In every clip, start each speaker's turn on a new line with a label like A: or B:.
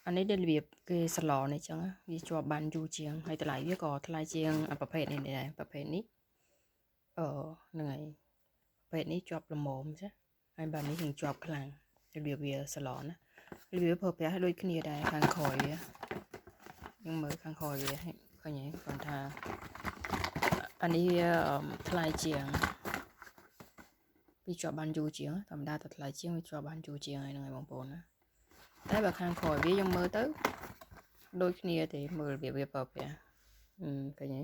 A: anh ấy đây là việc cái salon này chẳng á vì cho bạn du chiang hay tại lại việc có thay chiangประเภทนี้nàyประเภทนี้เหนื่อยประเภทนี้จอบละโมมใช่ไอ้บ้านนี้ถึงจอบคลังจะเบียเบียสลอนนะเบียเพิ่มไปให้ด้วยขึ้นได้ข้างคอยยังมือข้างคอยให้ก็อย่างนี้ก่อนทาอันนี้ทลายเจียงวิจอบบ้านจูเจียงธรรมดาแต่ทลายเจียงวิจอบบ้านจูเจียงไอ้หน่อยบางปนนะแต่แบบข้างคอยวิยังมือtới đôi khi thì mười việc bập vậy cái nhỉ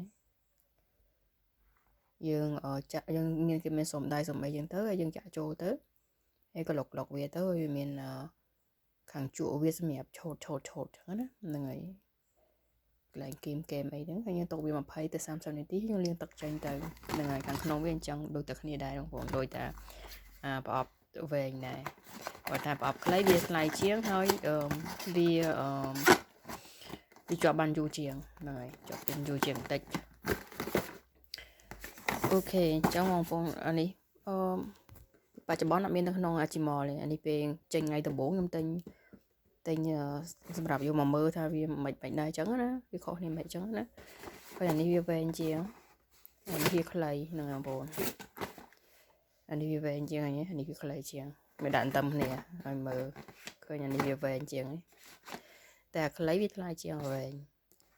A: dương ở chợ dương như cái mình sôm đai sôm mấy dương tới dương chợ trâu tới hay có lọc lọc về tới mình khang trụ về xem đẹp chột đó người lại kim kèm ấy đó hay như tàu về mà phải từ sam sau này tí nhưng liên tục tranh từ người càng không bên trong đôi tập như đây đồng bọn đôi ta bập về này và ta bập lấy về lại chiến thôi vì đi cho ban du chieng này cho bên du chieng tịch ok trong vòng phong anh đi bà cho bón nằm bên thằng non à chỉ mò này anh đi về trên ngày từ 4 năm tên sầm rạp vô mà mơ thay vì mệt bệnh này trắng đó vì khó nên mệt trắng đó coi anh đi về anh chieng anh đi khơi nè bồn anh đi về anh chieng này anh đi khơi chieng mày đạn tâm nè anh mơ coi anh đi về anh chieng ấyแต่lấy viết lại chieng về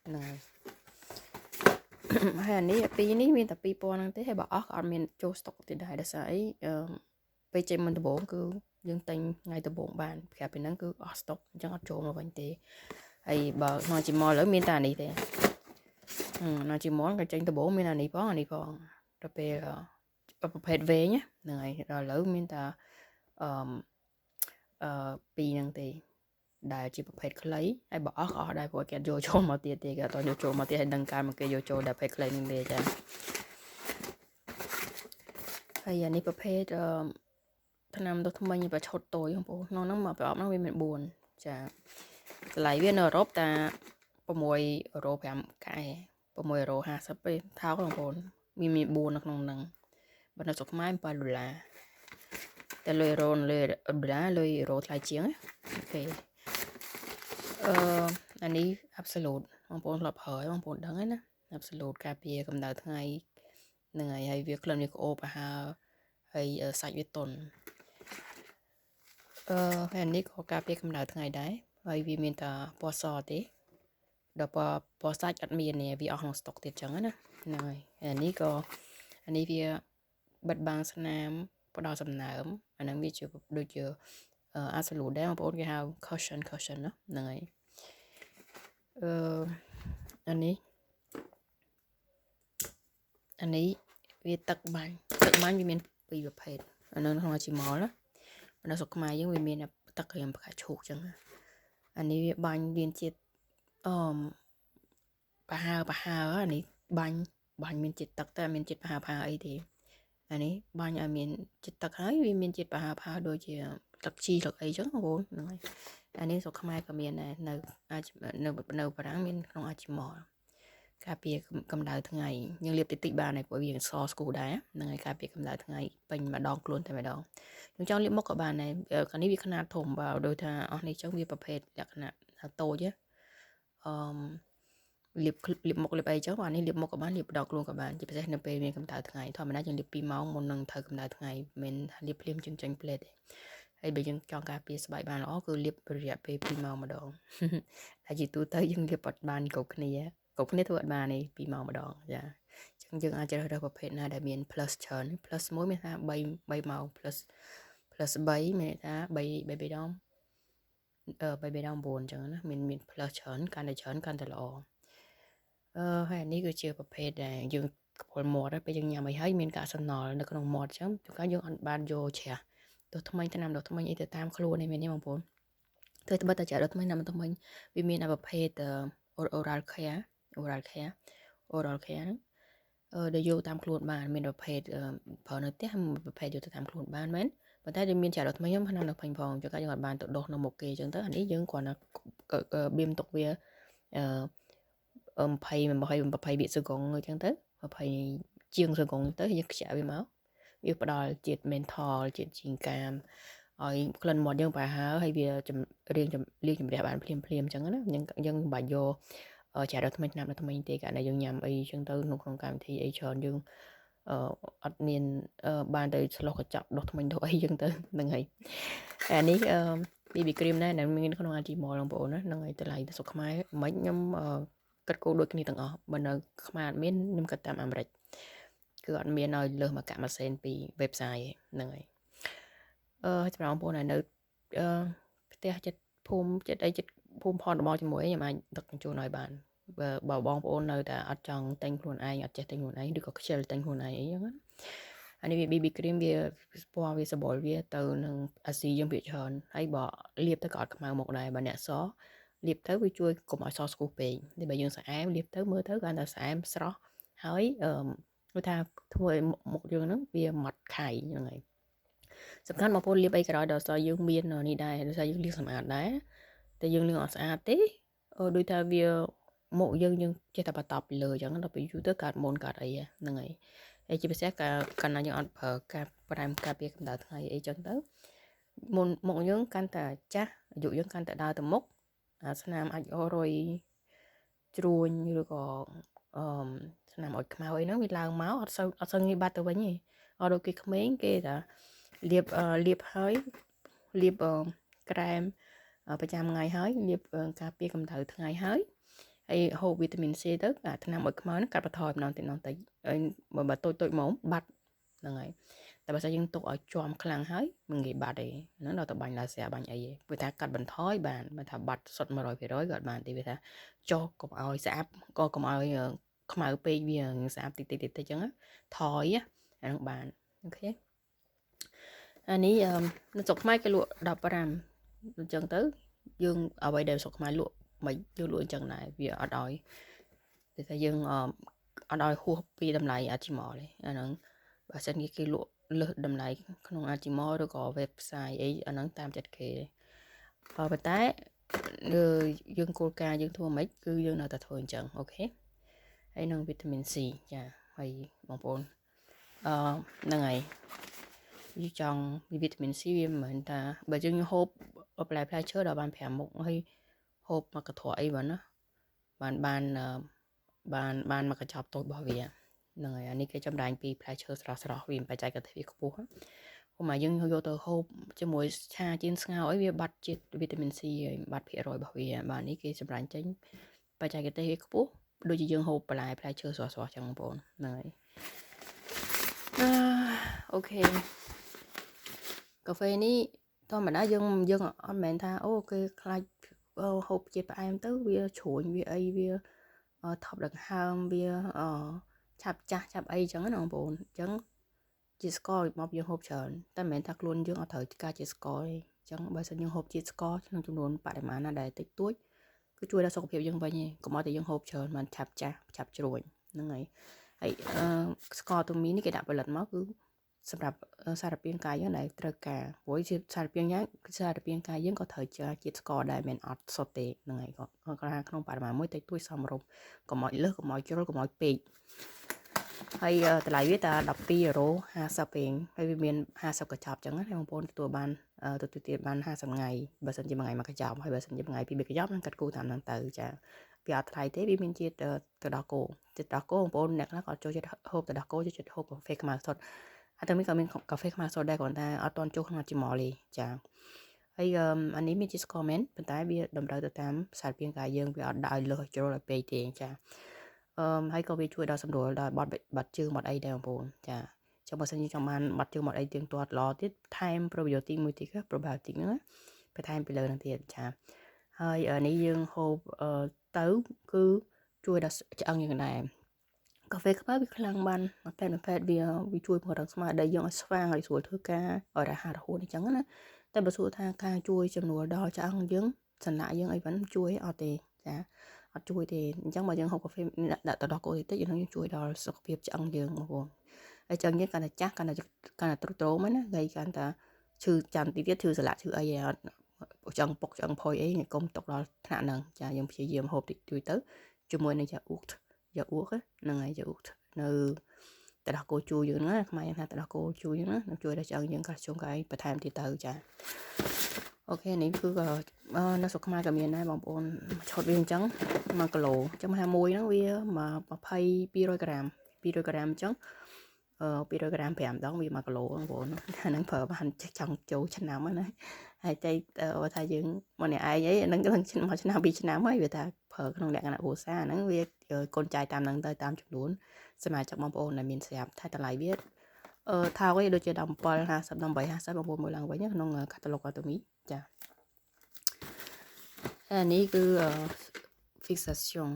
A: này hayอันนี้ปีนี้มีแต่ปีปอนังเต้ให้บอกอ๋ออันมีโจสต็อกติดได้แต่ใส่ไปเจมันตะโบงคือยังเต็งไงตะโบงบานแค่เป็นนั้นคืออ๋อสต็อกจังอ๋อโจมาวันเต้ไอ้บอกนอนจิมอแล้วมีแต่นี่เต้นอนจิมอกับจังตะโบงมีอันนี้พอเราไปประเภทเวnhé này rồi lỡมีแต่ปีนังเต้đại chỉประเภทคล้ายไอ้บอกอ๋อได้พวกแกโยโจมาเตี้ยกับตอนโยโจมาเตี้ยให้ดังการมันก็โยโจได้ประเภทคล้ายนึงเลยจ้ะไอ้ยันนี้ประเภททนำตัวทำไมยังประชดตัวของผมน้องน้ำมาไปออกน้องเป็นเหมือนบุญจ้ะหลายเวียนรบแต่ประมวยโรแพมไก่ประมวยโรหาสับไปเท้าของผมมีบุญนักน้องนังบรรดาสุขไม้ปลาดุลาแต่เลยโรนเลยดุลาเลยโรทลายเชียงโอเคอันนี้ absolute บางคนหลับเหยบางคนดังนะ absolute กาเปียกำเนิดไงเหนื่อยให้เวียกเริ่มนี่ก็โอปะฮาให้ใส่วิตนอันนี้ก็กาเปียกำเนิดไงได้ให้วิมีแต่ปอซอติเดี๋ยวปอซัดอัดมีเนี่ยวิออกของสต็อกติดจังนะเหนื่อยอันนี้ก็อันนี้วิบัดบางสนามปอดาวสำน้ำอันนั้นวิจูโดยเจอabsolute ได้บางคนก็หา caution เนาะเหนื่อยอันนี้วิตักบ้านวิมีปีแบบเพศอันนั้นของจิมอลแล้วมันเอาสกมายังวิมีนะตักยังประกาศถูกจังอันนี้บ้านวินจิตปะฮาอันนี้บ้านมีจิตตักแต่มีจิตปะฮาไอ้ทีอันนี้บ้านมีจิตตักให้วิมีจิตปะฮาโดยเฉพาะตักชีหลักไอ้จังโว้หน่อยอันนี้สกมาก็มีนะในปรังมีของอาจิมอลกาเปียกำเนิดทั้งไงยังเรียบติดบ้านในปวีอย่างซอสกูได้นั่งไงกาเปียกำเนิดทั้งไงเป็นมาดองกลุ่นแต่ไม่ดองยังจ้องเรียบมกกับบ้านในคราวนี้วิขนาดถมเบาโดยทางในจ้องวิประเภทจากขนาดโตเยอะเรียบมกเรียบไปจ้องวันนี้เรียบมกกับบ้านเรียบดอกกลุ่นกับบ้านจะไปใช้ในเปรย์กำเนิดทั้งไงทอดมันได้ยังเรียบปีเมาส์มนนังเธอกำเนิดทั้งไงเป็นเรียบเลี่ยมจังเปลดไอ้เบยังจองกาเปียสบายบ้านแล้วคือเรียบไปปีเมามาดองแต่จิตตัวเตยยังเรียบปัดบ้านกบคนนี้กนี้ตัวมาในปีเมามาดองจ้ะจังอาจจะเราประเภทน่าได้มี plus เชิญ plus มุ้ยไม่ท่าใบเมา plus ใบไม่ท่าใบดองใบดองบนจังนะมี plus เชิญการได้เชิญการตลอดให้อันนี้คือเชื่อประเภทใดยังผลหมดไปยังยังไม่ให้มีการสนองแล้วก็ลงหมดจังจุกการยังอันบานโยเชียตัวทำไมจะนำตัวทำไมไอ้ตัวตามครูในเมนี่บางผลเธอจะบัตรจ่ายตัวทำไมนำตัวทำไมวิมีนประเภทoral care oral care นั้นเดี๋ยวอยู่ตามครูบ้านมีประเภทพอเนื้อเตี้ยประเภทอยู่ตามครูบ้านมั้ยบางทีจะมีจ่ายเราทำไมยังพนันเราพังพองจะการจังหวัดบ้านตกดอกนำหมกเกยจนตั้งอันนี้ยังกว่านะบีมตกเวียภัยมันบ่ให้มันภัยbị sự còn người chẳng tớiภัยchiêng sự còn tớiยังเสียไปมั้งวิปดอลจิตเมนทอลจิตจิงกาม ឲ្យក្លិនមាត់យើងប្រហើរហើយវារៀងជំរះបានភ្លាមអញ្ចឹងណាយើងមិនបាច់យកចាស់ដល់ថ្មីឆ្នាំដល់ថ្មីទេកាលណាយើងញ៉ាំអីអញ្ចឹងទៅក្នុងកម្មវិធីអីច្រើនយើងអត់មានបានទៅឆ្លោះកញ្ចក់ដុសថ្មិញដុសអីអញ្ចឹងទៅហ្នឹងហើយអានេះBB cream ដែរដែលមានក្នុង Agimall បងប្អូនណាហ្នឹងហើយតម្លៃទៅស្រុកខ្មែរមិនខ្ញុំគិតគូរដូចគ្នាទាំងអស់បើនៅខ្មែរអត់មានខ្ញុំគិតតាមអាមេរិកគឺអត់មានឲ្យលើសមកកាក់ម៉ាស៊ីនពី website ហ្នឹងហើយសម្រាប់បងប្អូនដែលនៅផ្ទះចិត្តភូមិចិត្តអីចិត្តភូមិផនរបស់ជាមួយខ្ញុំអាចដឹកជញ្ជូនឲ្យបានបើបងប្អូននៅតែអត់ចង់ទិញខ្លួនឯងអត់ចេះទិញខ្លួនឯងឬក៏ខ្ជិលទិញខ្លួនឯងអីចឹងណាអានេះវា BB cream វាពណ៌វាសម្បល់វាទៅនឹងអាស៊ីយើងភាគច្រើនហើយបើលាបទៅក៏អត់ខ្មៅមុខដែរបើអ្នកសលាបទៅវាជួយកុំឲ្យសស្គូសពេកតែបើយើងស្អាមលាបទៅមើលទៅគាត់ថាស្អាមស្រស់ហើយគឺថាធ្វើឲ្យមុខយើងហ្នឹងវាម៉ត់ខៃហ្នឹងហើយសំខាន់បងប្អូនលាបអីក៏ដោយដល់យើងមាននេះដែរដោយសារយើងលាងសម្អាតដែរតែយើងលាងអត់ស្អាតទេដូចថាវាមុខយើងចេះតែបតប់ពីលើអញ្ចឹងដល់ពេលយូរទៅកើតមុនកើតអីហ្នឹងហើយហើយជាពិសេសកាលណាយើងអត់ប្រើការប្រែមការពារកម្ដៅថ្ងៃអីចឹងទៅមុខយើងកាន់តែចាស់អាយុយើងកាន់តែដើរទៅមុខអាស្នាមអាចរុយជ្រួញឬក៏ស្នាមអុចខ្មៅអីហ្នឹងវាឡើងមកអត់សូវងាយបាត់ទៅវិញទេអត់ដូចគេក្មេងគេថាលាបហើយលាបក្រែមប្រចាំថ្ងៃហើយលាបការពារកម្ដៅថ្ងៃហើយហូបវីតាមីន C ទៅអាថ្នាំអុចខ្មៅហ្នឹងកាត់បន្ថយម្ដងតិចហើយបើតូចមកបាត់ហ្នឹងហើយតែបើសិនយើងទុកឲ្យជាប់ខ្លាំងហើយមិនងាយបាត់ទេហ្នឹងដល់ទៅបាញ់ឡាស៊ែបាញ់អីទេវាថាកាត់បន្ថយបានបើថាបាត់សុទ្ធ 100% ក៏អត់បានទេវាថាចុះកុំឲ្យស្អាប់ក៏កុំឲ្យខ្មៅពេកវាស្អាប់តិចអញ្ចឹងថយអាហ្នឹងបានអូខេអានេះនៅស្រុកខ្មែរគេលក់15អញ្ចឹងទៅយើងអ្វីដែលស្រុកខ្មែរលក់មិនយើងលក់អញ្ចឹងដែរវាអត់ឲ្យតែយើងអត់ឲ្យហួសពីតម្លៃ Agimall ទេអាហ្នឹងបើសិនគេលក់លើសតម្លៃក្នុង Agimall ឬក៏ website អីអាហ្នឹងតាមចិត្តគេប៉ុន្តែយើងគោលការណ៍យើងធ្វើមិនគឺយើងនៅតែធ្វើអញ្ចឹងអូខេហើយនឹងវីតាមីន C ចាហើយបងប្អូនហ្នឹងហើយយើងចង់វីតាមីន C វាមិនមែនថាបើយើងហូបផ្លែឈើដល់បាន5មុខហើយហូបមកកន្ត្រកអីបានណាបានមកកញ្ចប់តូចរបស់វាហ្នឹងហើយអានេះគេចម្រាញ់ពីផ្លែឈើស្រស់វាបច្ចេកទេសខ្ពស់ព្រោះមកយើងយកទៅហូបជាមួយឆាជៀនស្ងោរអីវាបាត់ជាតិវីតាមីន C ហើយបាត់ភាគរយរបស់វាបាទនេះគេចម្រាញ់ចេញបច្ចេកទេសខ្ពស់ដូចជាយើងហូបផ្លែឈើស្រស់ចឹងបងប្អូនហ្នឹងហើយអូខេកាហ្វេនេះធម្មតាយើងអត់មែនថាអូគេខ្លាចហូបជាតិផ្អែមទៅវាជ្រួញវាអីវាថប់ដង្ហើមវាឆាប់ចាស់ឆាប់អីចឹងណាបងប្អូនអញ្ចឹងជាស្កររបស់យើងហូបច្រើនតែមិនមែនថាខ្លួនយើងអត់ត្រូវការជាស្ករទេអញ្ចឹងបើសិនយើងហូបជាតិស្ករក្នុងចំនួនបរិមាណណាដែលតិចតួចគឺជួយដល់សុខភាពយើងវិញឯងកុំឲ្យតែយើងហូបច្រើនបានឆាប់ចាស់ឆាប់ជ្រួញហ្នឹងហើយស្ករទូមីនេះគេដាក់ផលិតមកគឺសម្រាប់សារពាង្គកាយយើងដែលត្រូវការព្រោះជាសារពាង្គកាយយើងក៏ត្រូវជាតិស្ករដែរមិនអត់សុទ្ធទេហ្នឹងហើយក៏ក្នុងបរិមាណមួយតិចតួចសមរម្យកុំឲ្យលើសកុំឲ្យជ្រុលកុំឲ្យពេកហើយតម្លៃវាតែ€12.50ឯងហើយវាមាន50កញ្ចប់អញ្ចឹងណាបងប្អូនទទួលទៀតបាន50ថ្ងៃបើសិនជាមួយថ្ងៃមួយកញ្ចប់ហើយបើសិនជាមួយថ្ងៃពីរកញ្ចប់នឹងកាត់គូតាមហ្នឹងទៅចាវាអត់ថ្លៃទេវាមានជាតិទឹកដោះគោបងប្អូនអ្នកខ្លះក៏ចូលចិត្តហូបទឹកដោះគោចូលចិត្តហូបកាហ្វេខ្មៅសុទ្ធហើយតែមានក៏មានកាហ្វេខ្មៅសុទ្ធដែរគ្រាន់តែអត់ទាន់ចូលក្នុង Agimall ទេចាហើយអានេះមានជាតិស្ករមែនប៉ុន្តែវាតម្រូវទៅតាមសារពាង្គកាយយើងវាអត់ដាក់ឲ្យលើសជ្រុលឲ្យពេកទេចាហើយក៏វាជួយដល់សម្រួលដល់បាត់ជើងបាត់អីដែរបងប្អូនចាចាំបើសិនជាចង់បានបាត់ជើងបាត់អីទៀងទាត់ល្អទៀតថែម probiotic មួយទៀតprobiotic ហ្នឹងបន្ថែមពីលើហ្នឹងទៀតចាហើយនេះយើងហូបទៅគឺជួយដល់ឆ្អឹងយើងដែរកាហ្វេខ្មៅវាខ្លាំងបាន1%វាជួយពង្រឹងស្មារតីយើងឲ្យស្វាងឲ្យស្រួលធ្វើការឲ្យរហ័សរហួនអញ្ចឹងណាតែបើសួរថាការជួយចំនួនដល់ឆ្អឹងយើងសន្លាក់យើងអីហ្នឹងជួយអត់ទេចាអត់ជួយទេអញ្ចឹងបើយើងហូបកាហ្វេដាក់ទៅដល់កូនតិចយើងជួយដល់សុខភាពឆ្អឹងយើងបងប្អូនហើយឆ្អឹងយើងកាន់តែចាស់កាន់តែទ្រុឌទ្រោមណាហើយកាន់តែឈឺចាំទីទៀតឈឺសន្លាក់ឈឺអីអត់ឆ្អឹងពុកឆ្អឹងផុយអីកុំຕົកដល់ថ្នាក់ហ្នឹងចាយើងព្យាយាមហូបតិចតួចទៅជាមួយនឹងយ៉ាអ៊ូតហ្នឹងហើយយ៉ាអ៊ូតនៅ តែដល់គោជួយយើងណាខ្មែរថាតែដល់គោជួយយើងណានឹងជួយដល់យើងកាល់ស្យូមកាយបន្ថែមទៀតទៅចាអូខេនេះគឺនៅស្រុកខ្មែរក៏មានដែរបងប្អូនឆុតវាអញ្ចឹង1គីឡូអញ្ចឹងថាមួយហ្នឹងវា200ក្រាម200ក្រាមអញ្ចឹង200ក្រាម5ដងវា1គីឡូបងប្អូនអាហ្នឹងប្រើបានចង់ចូលឆ្នាំណាហើយតែថាយើងម្នាក់ឯងអីហ្នឹងនឹង1ឆ្នាំ2ឆ្នាំហើយវាថាប្រើក្នុងលក្ខណៈគ្រួសារហ្នឹងវាកូនចៅតាមហ្នឹងទៅតាមចំនួនសមាជិកបងប្អូនដែលមានស្រាប់ថាតម្លៃវាថោកឯងដូចជា17 50 18 50បងប្អូនមើលឡើងវិញក្នុង catalog Atomy ចាអានេះគឺ fixation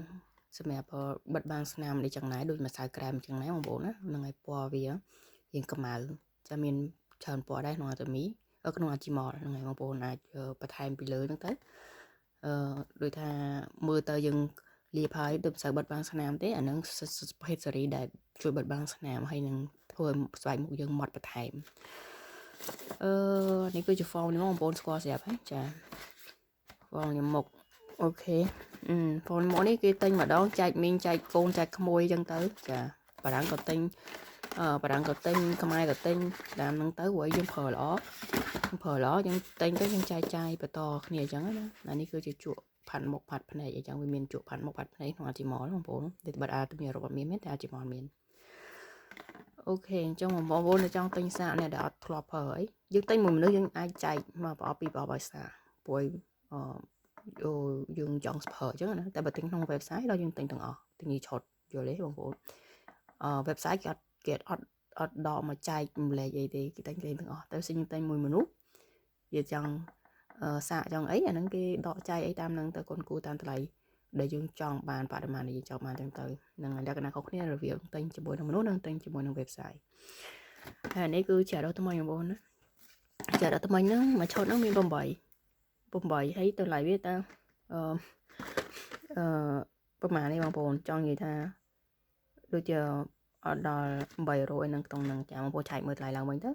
A: សម្រាប់បិទបាំងស្នាមនេះចឹងដែរដូចម្សៅក្រែមចឹងដែរបងប្អូនណាហ្នឹងហើយពណ៌វារៀងខ្មៅចាមានច្រើនពណ៌ដែរក្នុង Atomy ក្នុង Ajimol ហ្នឹងហើយបងប្អូនអាចបន្ថែមពីលើហ្នឹងទៅដូចថាមើលទៅយើងលាបហើយដូចមិនសូវបិទបាំងស្នាមទេអាហ្នឹងភេទសេរីដែលជួយបិទបាំងស្នាមហើយនឹងធ្វើស្បែកមុខយើងម៉ត់បន្ថែមនេះគឺជា form នេះបងប្អូនស្គាល់ស្រាប់ហើយចា form នេះមុខអូខេform មុខនេះគេទិញម្ដងចែកមីងចែកកូនចែកក្មួយអញ្ចឹងទៅចាបារាំងក៏ទិញខ្មែរក៏ទិញតាមហ្នឹងទៅព្រោះយើងប្រើល្អយើងទិញទៅយើងចែកចាយបន្តគ្នាអញ្ចឹងណានេះគឺជាជក់ផាត់មុខផាត់ភ្នែកអញ្ចឹងវាមានជក់ផាត់មុខផាត់ភ្នែកក្នុង Ajimol បងប្អូនតែបាត់Atomyអឺរ៉ុបអត់មានតែ Ajimol មានអូខេអញ្ចឹងបងប្អូនចង់ទិញសាកអ្នកដែលអត់ធ្លាប់ប្រើអីយើងទិញមួយមនុស្សយើងអាចចែកមកប្រអប់ពីប្រអប់ឲ្យសាព្រោះយើងចង់ប្រើអញ្ចឹងណាតែបើទិញក្នុង website ដល់យើងទិញទាំងអស់ទិញឆុតយល់ទេបងប្អូនwebsite គេអត់ដកមកចែកម្លែកអីទេគេទិញទាំងអស់តែយើងទិញមួយមនុស្សវាចង់សាកចង់អីអាហ្នឹងគេដកចែកអីតាមហ្នឹងទៅកូនគូតាមតម្លៃដែលយើងចង់បានបរិមាណដែលយើងចង់បានទាំងទៅនឹងលក្ខណៈខុសគ្នារវាងទិញជាមួយនឹងមនុស្សនិងទិញជាមួយនឹង website ហើយនេះគឺជារ៉ូថ្មីបងប្អូនណាជារ៉ូថ្មីហ្នឹងមួយឆុតហ្នឹងមាន8ហើយតម្លៃវាតាប្រហែលនេះបងប្អូនចង់និយាយថាដូចជាអត់ដល់800ឯហ្នឹងក្នុងហ្នឹងចាបងប្អូនឆែកមើលថ្លៃឡើងវិញទៅ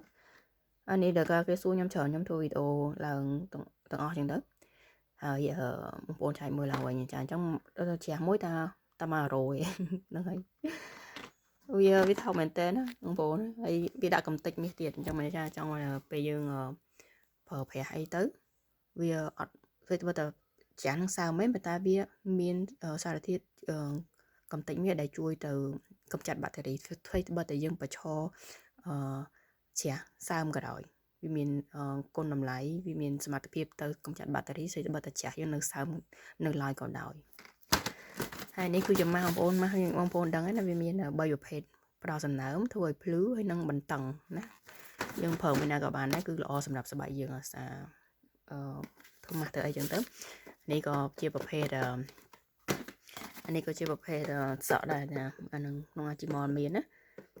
A: អានេះដល់គេសួរខ្ញុំច្រើនខ្ញុំធ្វើវីដេអូឡើងទាំងអស់ចឹងទៅហើយបងប្អូនឆែកមើលឡើងវិញចាអញ្ចឹងទៅជ្រះមួយតា100ហ្នឹងហើយវាថោកមែនតើណាបងប្អូនហើយវាដាក់កំតិចមាសទៀតអញ្ចឹងមិនចាចង់ពេលយើងប្រើប្រាស់អីទៅវាអត់ធ្វើតែច្រាស់នឹងសើមែនប៉ុន្តែវាមានសារធាតុកំតិចមាសដែលជួយទៅកម្ចាត់បាក់តេរីធ្វើបើតែយើងបញ្ឈរជ្រះសើមក៏ដោយវាមានគុណតម្លៃវាមានសមត្ថភាពទៅកម្ចាត់បាក់តេរីស្អីបើតែជ្រះយើងនៅសើមនៅឡើយក៏ដោយហើយនេះគឺជាម៉ាស់បងប្អូនម៉ាស់បងប្អូនដឹងហើយណាវាមាន3ប្រភេទផ្ដល់សំណើមធ្វើឲ្យភ្លឺហើយនឹងបន្តឹងណាយើងប្រើមួយណាក៏បានដែរគឺល្អសម្រាប់ស្បែកយើងអាសាធ្វើម៉ាស់ទៅអីចឹងទៅនេះក៏ជាប្រភេទអានេះក៏ជាប្រភេទសក់ដែរណាអានឹងក្នុង Ajimol មានណា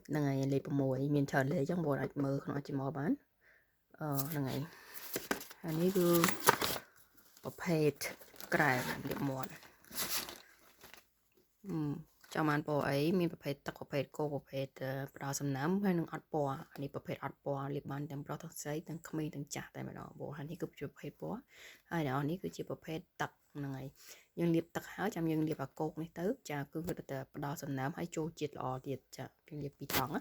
A: ហ្នឹងហើយលេខ6មានច្រើនលេខអញ្ចឹងបងអាចមើលក្នុង Ajimol បានហ្នឹងហើយអានេះគឺប្រភេទក្រែមលាបមាត់ចាំបានពណ៌អីមានប្រភេទទឹកប្រភេទគោប្រភេទផ្ដល់សំណើមហើយនឹងអត់ពណ៌អានេះប្រភេទអត់ពណ៌លាបបានទាំងប្រុសទាំងស្រីទាំងក្មេងទាំងចាស់តែម្ដងបងហើយនេះគឺជាប្រភេទពណ៌ហើយដល់នេះគឺជាប្រភេទទឹកហ្នឹងហើយយើងលាបទឹកហើយចាំយើងលាបអាគោកនេះទៅចាគឺវាទៅផ្ដល់សំណើមហើយចូលជាតិល្អទៀតចាយើងលាប2តង់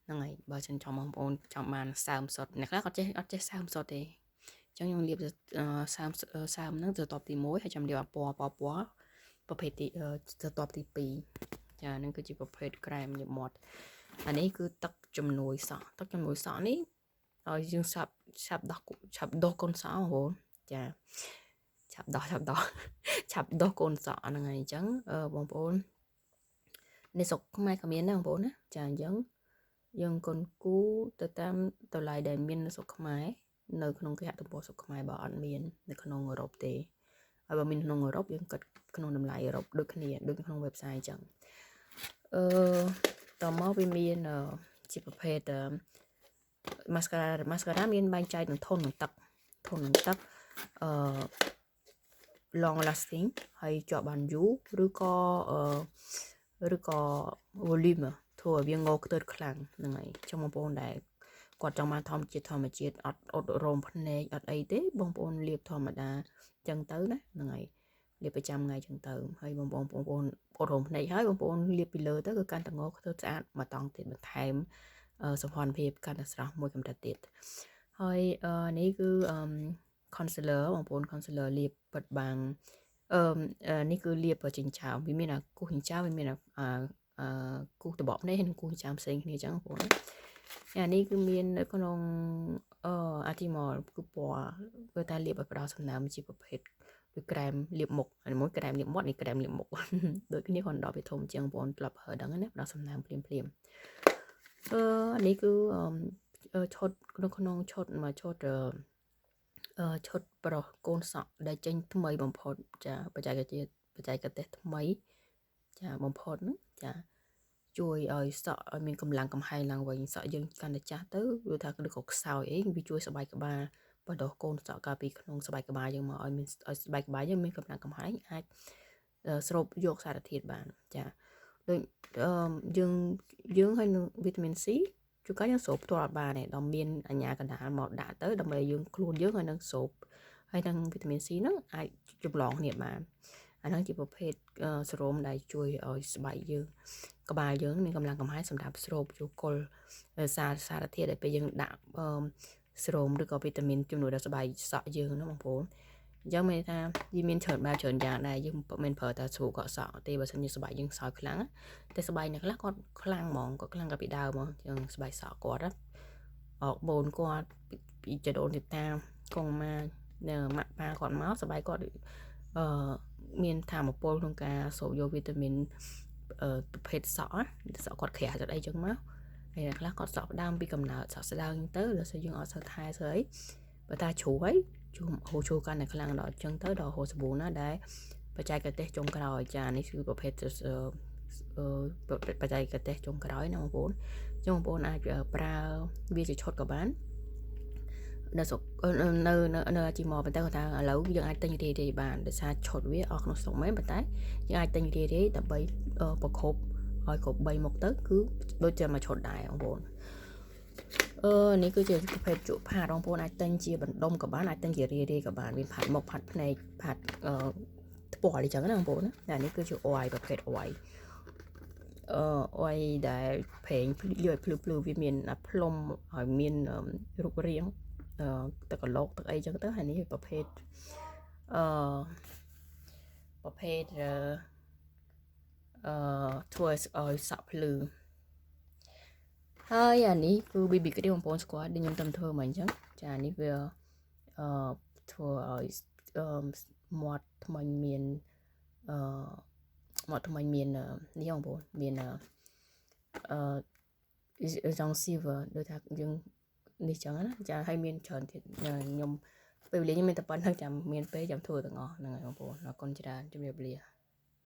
A: ហ្នឹងហើយបើចិនចង់បងប្អូនចង់បានសើមសុទ្ធអ្នកខ្លះអត់ចេះសើមសុទ្ធទេអញ្ចឹងយើងលាបសើមហ្នឹងទៅតបទី1ហើយចាំលាបពណ៌ប្រភេទទីតបទី2ចាហ្នឹងគឺជាប្រភេទក្រែមលាបមាត់អានេះគឺទឹកជំនួយសក់នេះឲ្យយើងឆាប់ដោះកូនសក់បងប្អូនចាឆាប់ដោះកូនសក់ហ្នឹងហើយអញ្ចឹងបងប្អូននេះស្រុកខ្មែរក៏មានដែរបងប្អូនណាចាអញ្ចឹងយើងកូនគូទៅតាមតម្លៃដែលមាននៅស្រុកខ្មែរនៅក្នុងគេហទំព័រស្រុកខ្មែរបើអត់មាននៅក្នុងអឺរ៉ុបទេហើយបើមានក្នុងអឺរ៉ុបយើងគិតក្នុងតម្លៃអឺរ៉ុបដូចគ្នាដូចក្នុង website អញ្ចឹងតមកវាមានជាប្រភេទ mascara មានបែងចែកនឹងធន់នឹងទឹកlong lasting ហើយជាប់បានយូរឬក៏ volume ធ្វើឲ្យវាងងខ្ទើតខ្លាំងហ្នឹងហើយចង់បងប្អូនដែលគាត់ចង់បានធម្មជាតិអត់រោមភ្នែកអត់អីទេបងប្អូនលាបធម្មតាចឹងទៅណាហ្នឹងហើយ liệp phải trăm ngày chẳng từ hay bông hồn này hết bông liệp bị lơ tới cứ can tầng ngô tôi sẽ mà toàn tiền một thèm sòng hòn phê can tầng sáu môi cầm đặt tiền hơi này cứ concealer bông concealer liệp bật bằngนี่คือเรียบประจินเช้าวิมีนะกูหินเช้าวิมีนะกูตะบอกได้เห็นกูหินเช้าเซ็งนี่จังผมอันนี้คือมีนก็น้องอาทิมอลคือปัวเวลาเรียบแบบเราสำนักมันจีบประเภทด้วยแกรมเรียบหมกอันนี้แกรมเรียบมดนี่แกรมเรียบหมกโดยที่นี่คนดอกไปทมเจียงปนกลับเหอดังนั้นเราสำนักเปลี่ยนอันนี้คือชดน้องชดมาชดชดปลอกโกนสอได้เจนทำไมบางพอจะปัจจัยกระเตะทำไมจะบางพอนะจะช่วยสอมีกำลังกำไฮลังไว้สอยังการจะตื้อดูทางกระดูกสาวเองวิช่วยสบายกับบาปลอกโกนสอกาปีขนมสบายกับบายังมามีสบายกับบายังมีกำลังกำไฮสรุปโยกสารเทียบานจะโดยยังให้วิตามินซีchú cá nhân sụp toa bà này đồng biên ở nhà cả đã một đã tới đồng bề dương luôn dưới hơi nâng sụp hay nâng vitamin C nó ai chụp lọn niệm mà anh nói chỉ một phết serum đại chui ở bảy dương các bà dương mình cầm làm cầm hái sầm đạp serum chú col sa thiệt để bây giờ đạp serum được có vitamin trong nồi đã bảy sọ dương nó bằng phố do mình ta di mình chọn ba chọn dạng này nhưng mình phở ta sụp gọt sọ thì bà sinh như sọ bảy dương sỏi khángแต่สบายเนี่ยแล้วก็คลั่งมองก็คลั่งกับปีดาวมองยังสบายสอกอดออกบนก็ปีจะโดนติดตามกงมาเนี่ยมาก่อนเมาส์สบายก็มีนทำมาโปรตรงกาโซโยวิตามินเพชรสอกอดแขนจะได้จังมั้งไอ้แล้วก็สอบดำปีกำเนิดสอบดาวยังเตอร์หรือสยังออกสไทยเฉยvà ta chủ ấy hồ chu can này khăn đỏ chân tới đỏ hồ sơ bù nó đấy và trai cái tết trong cái đòi trà nàyคือประเภทปัจจัยกระเตะจงกระร้อยนะมงคลจงมงคลอาจจะปลาวิจิชดกับบ้านเนื้อสกเนื้อจีมอเป็นแต่คนทางแล้วยังอาจตั้งใจบ้านแต่ชาชดวิออกนสองเมตรเป็นแต่ยังอาจตั้งใจแต่ใบประคบอ้อยขบใบหมกเต๋อคือโดยจะมาชดได้มงคลนี่คือจะประเภทจุผ่าลองพูนอาจตั้งใจบันดมกับบ้านอาจตั้งใจเรียกับบ้านเป็นผัดหมกผัดในผัดปอดดิจังนะมงคลนะแต่นี่คือจุออยประเภทออยoai đã phèn lười plu vi miền plom ở miền rục riêngแต่ก็โลกแต่ไอ้จังเตอร์หันนี้ประเภททัวร์สับพลือhaiอันนี้คือบีบีก็ได้ของโปนสควอตดิยมตำทัวร์เหมือนจังจานนี้เป็นทัวร์หมดทำไมเมียนหมดทำไมเมียนนี่ของโปนเมียนdòng silver đôi thật nhưng đi chẳng á chả hay miền tròn thì nhom bây giờ nhưng mình tập bắn thằng chạm miền pe chạm thua từng ngõ là ngày hôm nay nó con chỉ là trong việc bìa